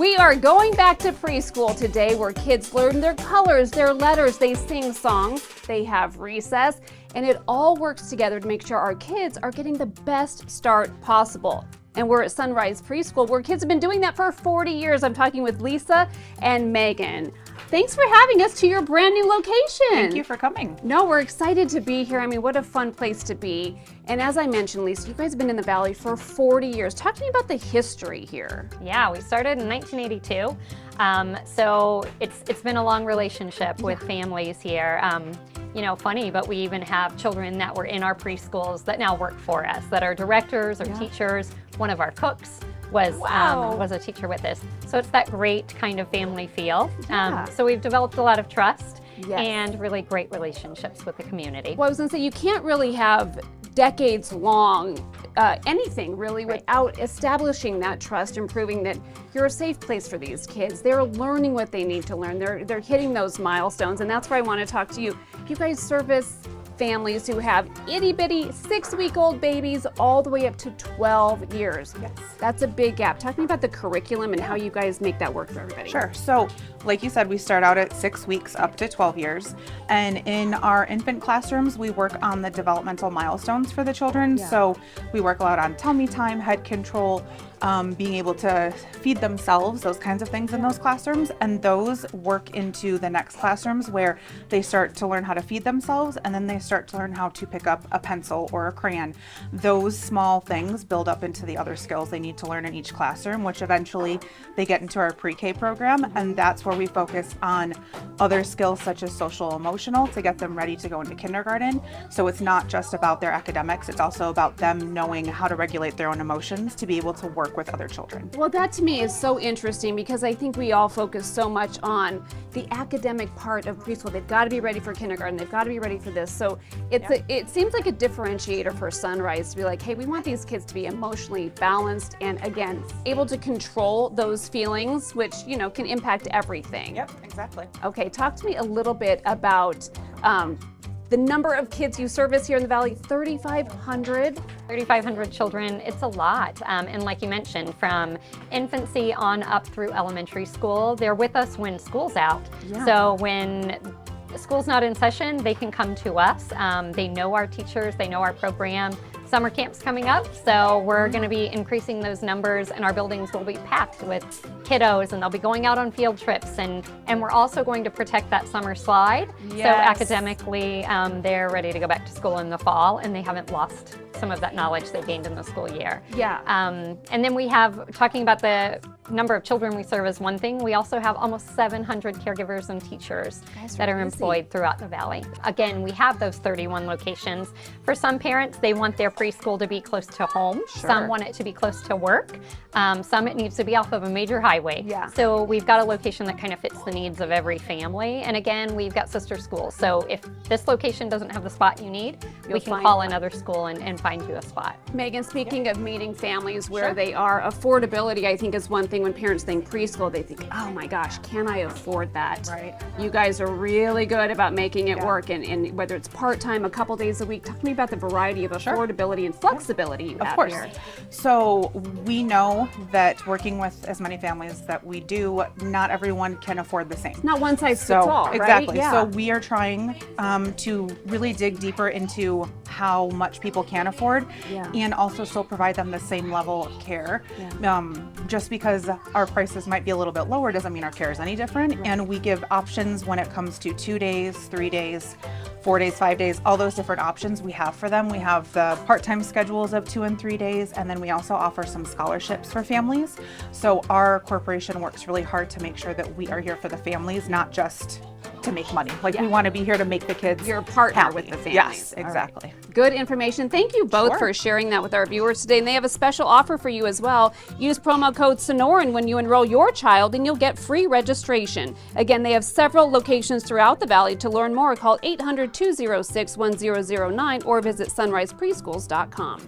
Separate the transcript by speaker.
Speaker 1: We are going back to preschool today, where kids learn their colors, their letters, they sing songs, they have recess, and it all works together to make sure our kids are getting the best start possible. And we're at Sunrise Preschool, where kids have been doing that for 40 years. I'm talking with Lisa and Megan. Thanks for having us to your brand new location.
Speaker 2: Thank you for coming.
Speaker 1: No, we're excited to be here. I mean, what a fun place to be. And as I mentioned, Lisa, you guys have been in the Valley for 40 years. Talk to me about the history here.
Speaker 3: Yeah, we started in 1982. So it's been a long relationship with families here. You know, funny, but we even have children that were in our preschools that now work for us, that are directors or teachers. One of our cooks was a teacher with us. So it's that great kind of family feel. So we've developed a lot of trust and really great relationships with the community.
Speaker 1: Well, I was gonna say, you can't really have decades long anything really without establishing that trust and proving that you're a safe place for these kids. They're learning what they need to learn. They're hitting those milestones, and that's where I want to talk to you. You guys service families who have itty-bitty 6-week-old babies all the way up to 12 years.
Speaker 2: Yes.
Speaker 1: That's a big gap. Talk to me about the curriculum and how you guys make that work for everybody.
Speaker 2: Sure. So, like you said, we start out at 6 weeks up to 12 years. And in our infant classrooms, we work on the developmental milestones for the children. So we work a lot on tummy time, head control, being able to feed themselves, those kinds of things in those classrooms. And those work into the next classrooms where they start to learn how to feed themselves, and then they start to learn how to pick up a pencil or a crayon. Those small things build up into the other skills they need to learn in each classroom, which eventually they get into our pre-K program. And that's where we focus on other skills such as social emotional to get them ready to go into kindergarten. So it's not just about their academics, it's also about them knowing how to regulate their own emotions to be able to work with other children.
Speaker 1: Well, that to me is so interesting, because I think we all focus so much on the academic part of preschool. They've got to be ready for kindergarten. They've got to be ready for this. So it seems like a differentiator for Sunrise to be like, hey, we want these kids to be emotionally balanced and, again, able to control those feelings, which, you know, can impact everything.
Speaker 2: Yep, exactly.
Speaker 1: Okay, talk to me a little bit about the number of kids you service here in the Valley. 3,500.
Speaker 3: 3,500 children, it's a lot. And like you mentioned, from infancy on up through elementary school, they're with us when school's out. So when school's not in session, they can come to us. They know our teachers, they know our program. Summer camp's coming up, so we're going to be increasing those numbers, and our buildings will be packed with kiddos, and they'll be going out on field trips, and we're also going to protect that summer slide. So academically, they're ready to go back to school in the fall, and they haven't lost some of that knowledge they gained in the school year. And then we have, talking about the number of children we serve is one thing, we also have almost 700 caregivers and teachers that are employed throughout the Valley. Again, we have those 31 locations. For some parents, they want their preschool to be close to home. Some want it to be close to work. Some it needs to be off of a major highway. So we've got a location that kind of fits the needs of every family. And again, we've got sister schools. So if this location doesn't have the spot you need, we can call another school and find you a spot.
Speaker 1: Megan, speaking of meeting families where they are, affordability, I think, is one thing. When parents think preschool, they think, oh my gosh, can I afford that? You guys are really good about making it work, and whether it's part-time, a couple days a week. Talk to me about the variety of affordability and flexibility you have here.
Speaker 2: So we know that working with as many families that we do, not everyone can afford the same.
Speaker 1: Not one size fits all, right?
Speaker 2: Exactly. So we are trying to really dig deeper into how much people can afford and also still provide them the same level of care. Just because our prices might be a little bit lower doesn't mean our care is any different. And we give options when it comes to 2 days, 3 days, 4 days, 5 days, all those different options we have for them. We have the part-time schedules of 2 and 3 days, and then we also offer some scholarships for families. So our corporation works really hard to make sure that we are here for the families, not just to make money. Like we want to be here to make the kids
Speaker 1: You're a partner
Speaker 2: happy.
Speaker 1: with the families.
Speaker 2: Yes, exactly.
Speaker 1: Right. Good information. Thank you both for sharing that with our viewers today. And they have a special offer for you as well. Use promo code Sonoran when you enroll your child, and you'll get free registration. Again, they have several locations throughout the Valley. To learn more, call 800-206-1009 or visit sunrisepreschools.com.